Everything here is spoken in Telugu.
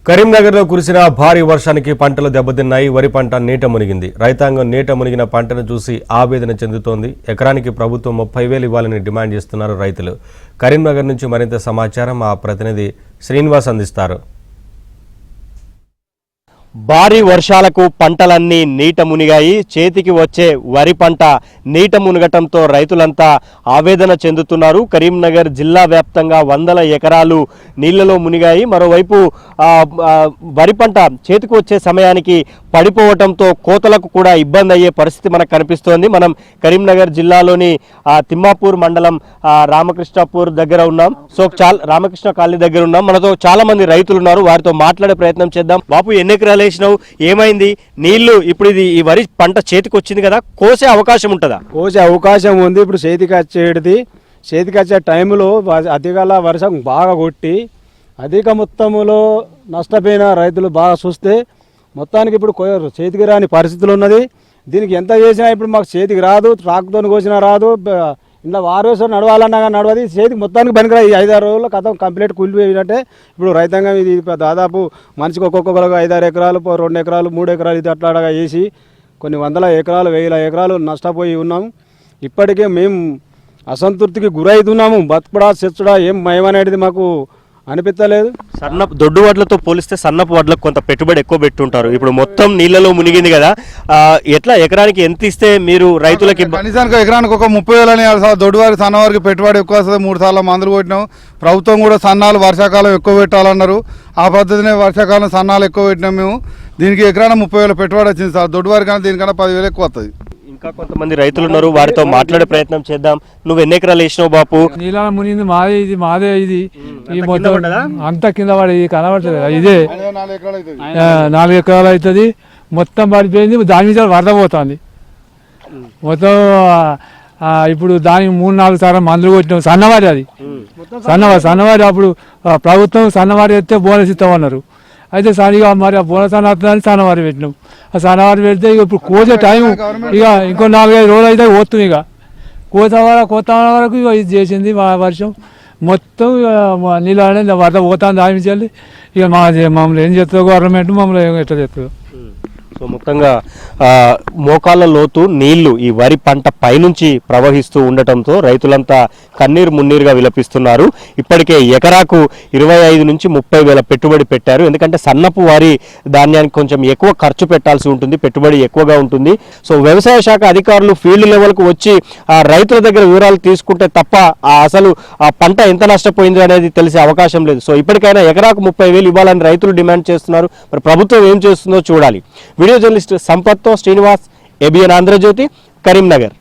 కరీంనగర్లో కురిసిన భారీ వర్షానికి పంటలు దెబ్బతిన్నాయి. వరి పంట నీట మునిగింది. రైతాంగం నీట మునిగిన పంటను చూసి ఆవేదన చెందుతోంది. ఎకరానికి ప్రభుత్వం 30,000 ఇవ్వాలని డిమాండ్ చేస్తున్నారు రైతులు. కరీంనగర్ నుంచి మరింత సమాచారం మా ప్రతినిధి శ్రీనివాస్ అందిస్తారు. భారీ వర్షాలకు పంటలన్నీ నీట మునిగాయి. చేతికి వచ్చే వరి పంట నీట మునగటంతో రైతులంతా ఆవేదన చెందుతున్నారు. కరీంనగర్ జిల్లా వ్యాప్తంగా వందల ఎకరాలు నీళ్లలో మునిగాయి. మరోవైపు వరి పంట చేతికి వచ్చే సమయానికి పడిపోవటంతో కోతలకు కూడా ఇబ్బంది అయ్యే పరిస్థితి మనకు కనిపిస్తోంది. మనం కరీంనగర్ జిల్లాలోని తిమ్మాపూర్ మండలం రామకృష్ణపూర్ దగ్గర ఉన్నాం. రామకృష్ణ కాలనీ దగ్గర ఉన్నాం. మనతో చాలా మంది రైతులు ఉన్నారు. వారితో మాట్లాడే ప్రయత్నం చేద్దాం. బాపు, ఎన్ని ఎకరాలు వేసినావు? ఏమైంది? నీళ్లు ఇప్పుడు ఈ వరి పంట చేతికి వచ్చింది కదా, కోసే అవకాశం ఉంటుందా? కోసే అవకాశం ఉంది. ఇప్పుడు చేతికి వచ్చే టైంలో అధికాల వర్షం బాగా కొట్టి అధిక మొత్తంలో నష్టపోయిన రైతులు బాగా చూస్తే మొత్తానికి ఇప్పుడు చేతికి రాని పరిస్థితులు ఉన్నది. దీనికి ఎంత చేసినా ఇప్పుడు మాకు చేతికి రాదు. ట్రాక్టర్తో కోసినా రాదు. ఇలా వారేసారి నడవాలన్నా కానీ నడవది. చేతికి మొత్తానికి పనికిరా. ఈ 5-6 రోజుల్లో కథం కంప్లీట్ కూలిపోయినట్టే. ఇప్పుడు రైతాంగం ఇది దాదాపు మనిషికి ఒక్కొక్కరు 5-6 ఎకరాలు, 2 ఎకరాలు, 3 ఎకరాలు ఇది అట్లాగా వేసి కొన్ని వందల ఎకరాలు, 1000 ఎకరాలు నష్టపోయి ఉన్నాం. ఇప్పటికే మేము అసంతృప్తికి గురవుతున్నాము. బతుకుడా చెచ్చుడా ఏమనేది మాకు అనిపించలేదు. దొడ్డు వడ్లతో పోలిస్తే సన్నపు వడ్లకు కొంత పెట్టుబడి ఎక్కువ పెట్టుంటారు. ఇప్పుడు మొత్తం నీళ్లలో మునిగింది కదా, ఎట్లా ఎకరానికి ఎంత ఇస్తే మీరు రైతులకి? కనీసానికి ఎకరానికి ఒక 30,000 దొడ్డు వారికి సన్నవారికి పెట్టుబడి ఎక్కువ వస్తుంది. 3 సార్లు మందులు కొట్టినాం. ప్రభుత్వం కూడా సన్నాలు వర్షాకాలం ఎక్కువ పెట్టాలన్నారు. ఆ పద్ధతినే వర్షాకాలం సన్నాలు ఎక్కువ పెట్టినాం. మేము దీనికి ఎకరాన 30,000 పెట్టుబడి వచ్చింది సార్. దొడ్డు వారికి కానీ దీనికన్నా 10,000 ఎక్కువ వస్తుంది. ఇంకా కొంతమంది రైతులు ఉన్నారు, వారితో మాట్లాడే ప్రయత్నం చేద్దాం. నువ్వు ఎన్ని ఎకరాలు వేసినావు బాపు? నీళ్ళ మునిగింది. మాదే ఇది. ఈ మొత్తం అంతా కింద పడి కనబడుతుంది. ఇదే 4 ఎకరాలు అవుతుంది. మొత్తం పడిపోయింది. దాని మీద వరద పోతుంది మొత్తం. ఇప్పుడు దానికి 3-4 సార్లు మందులు కొట్టినాం. సన్నవారి అది సన్నవారి అప్పుడు ప్రభుత్వం సన్నవారి ఎత్తే బోనస్ ఇస్తామన్నారు. అయితే సరిగా మరి ఆ బోనస్ అని వస్తుందని సన్నవారి పెట్టినాం. ఆ సన్నవారి పెడితే ఇక ఇప్పుడు కోసే టైం ఇక ఇంకో 4-5 రోజులు అయితే పోతుంది. ఇక కొత్త వరకు ఇక ఇది చేసింది వర్షం మొత్తం. నీళ్ళు వరద పోతాను దాని. ఇక మమ్మల్ని ఏం చేస్తుందో గవర్నమెంట్, మమ్మల్ని ఎట్లా చేస్తుందో. సో మొత్తంగా మోకాళ్ళ లోతు నీళ్లు ఈ వరి పంట పైనుంచి ప్రవహిస్తూ ఉండటంతో రైతులంతా కన్నీరు మున్నీరుగా విలపిస్తున్నారు. ఇప్పటికే ఎకరాకు 25,000 నుంచి 30,000 పెట్టుబడి పెట్టారు. ఎందుకంటే సన్నపు వారి ధాన్యానికి కొంచెం ఎక్కువ ఖర్చు పెట్టాల్సి ఉంటుంది, పెట్టుబడి ఎక్కువగా ఉంటుంది. సో వ్యవసాయ శాఖ అధికారులు ఫీల్డ్ లెవెల్కు వచ్చి రైతుల దగ్గర వివరాలు తీసుకుంటే తప్ప అసలు ఆ పంట ఎంత నష్టపోయింది అనేది తెలిసే అవకాశం లేదు. సో ఇప్పటికైనా ఎకరాకు 30,000 ఇవ్వాలని రైతులు డిమాండ్ చేస్తున్నారు. మరి ప్రభుత్వం ఏం చేస్తుందో చూడాలి. వీడియో జర్నలిస్ట్ సంపత్తో శ్రీనివాస్, ABN ఆంధ్రజ్యోతి, కరీంనగర్.